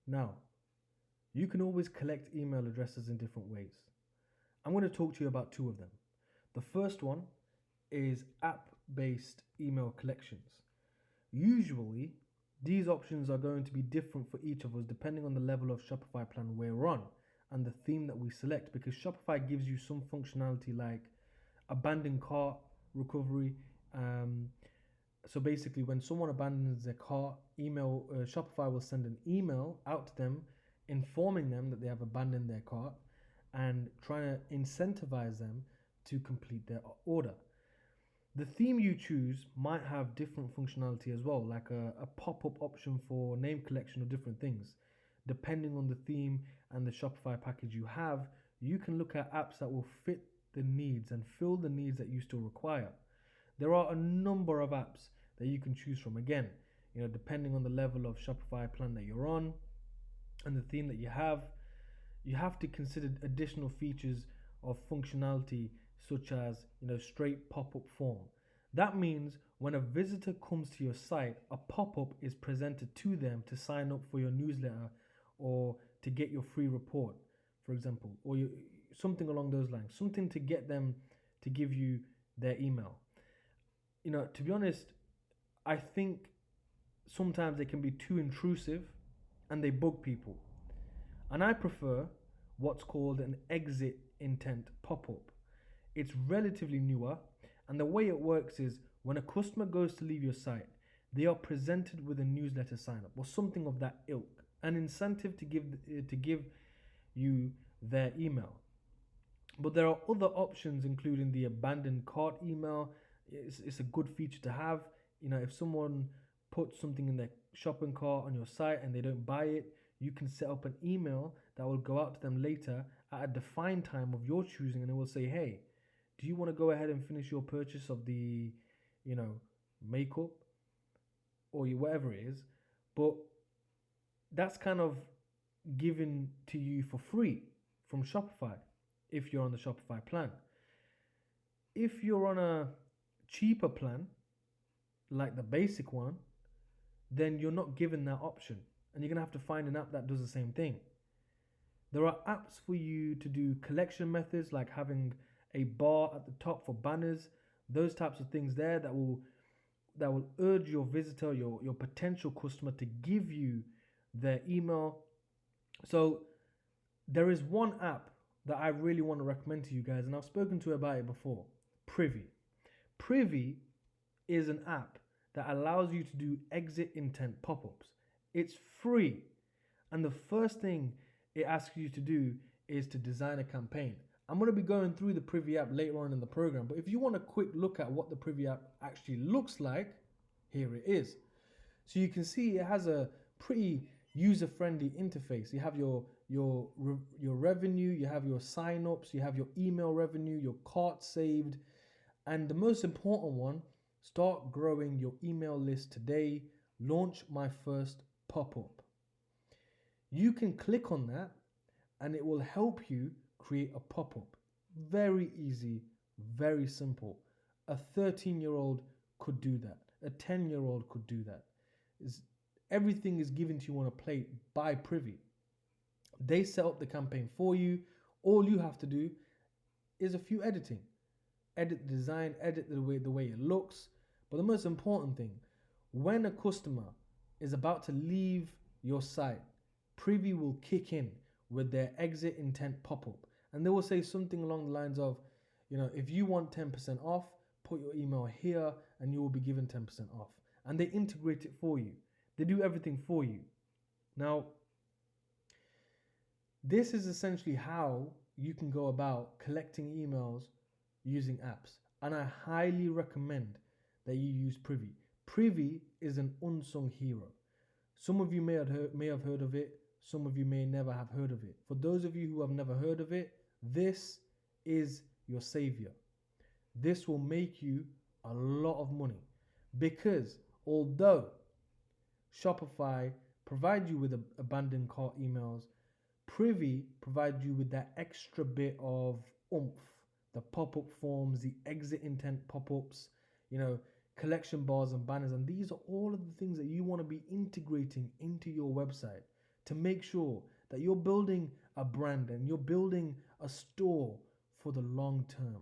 Now, you can always collect email addresses in different ways. I'm going to talk to you about two of them. The first one is app-based email collections. Usually, these options are going to be different for each of us depending on the level of Shopify plan we're on and the theme that we select, because Shopify gives you some functionality like abandoned cart recovery. So basically, when someone abandons their cart, Shopify will send an email out to them informing them that they have abandoned their cart and trying to incentivize them to complete their order. The theme you choose might have different functionality as well, like a pop-up option for name collection or different things. Depending on the theme and the Shopify package you have, you can look at apps that will fit the needs and fill the needs that you still require. There are a number of apps that you can choose from. Again, depending on the level of Shopify plan that you're on and the theme that you have to consider additional features of functionality such as straight pop-up form. That means when a visitor comes to your site, a pop-up is presented to them to sign up for your newsletter or to get your free report, for example, or something along those lines, something to get them to give you their email. To be honest, I think sometimes they can be too intrusive and they bug people. And I prefer what's called an exit intent pop-up. It's relatively newer, and the way it works is when a customer goes to leave your site, they are presented with a newsletter sign-up or something of that ilk, an incentive to give you their email. But there are other options, including the abandoned cart email. It's a good feature to have. If someone puts something in their shopping cart on your site and they don't buy it, you can set up an email that will go out to them later at a defined time of your choosing, and it will say, hey, do you want to go ahead and finish your purchase of the, makeup or whatever it is? But that's kind of given to you for free from Shopify if you're on the Shopify plan. If you're on a cheaper plan, like the basic one, then you're not given that option, and you're going to have to find an app that does the same thing. There are apps for you to do collection methods, like having a bar at the top for banners, those types of things there that will urge your visitor, your potential customer, to give you their email. So there is one app that I really want to recommend to you guys, and I've spoken to you about it before, Privy. Privy is an app that allows you to do exit intent pop-ups. It's free, and the first thing it asks you to do is to design a campaign. I'm going to be going through the Privy app later on in the program, but if you want a quick look at what the Privy app actually looks like, here it is. So you can see it has a pretty user-friendly interface. You have your revenue, you have your sign-ups, you have your email revenue, your cart saved, and the most important one, start growing your email list today. Launch my first pop-up. You can click on that and it will help you create a pop-up. Very easy, very simple. A 13-year-old could do that. A 10-year-old could do that. Everything is given to you on a plate by Privy. They set up the campaign for you. All you have to do is a few editing. Edit the design, edit the way it looks. But the most important thing, when a customer is about to leave your site, Privy will kick in with their exit intent pop-up. And they will say something along the lines of, if you want 10% off, put your email here and you will be given 10% off. And they integrate it for you. They do everything for you. Now, this is essentially how you can go about collecting emails using apps. And I highly recommend that you use Privy. Privy is an unsung hero. Some of you may have heard of it. Some of you may never have heard of it. For those of you who have never heard of it, this is your savior. This will make you a lot of money, because although Shopify provides you with abandoned cart emails, Privy provides you with that extra bit of oomph, the pop-up forms, the exit intent pop-ups, collection bars and banners. And these are all of the things that you want to be integrating into your website to make sure that you're building a brand and you're building a store for the long term.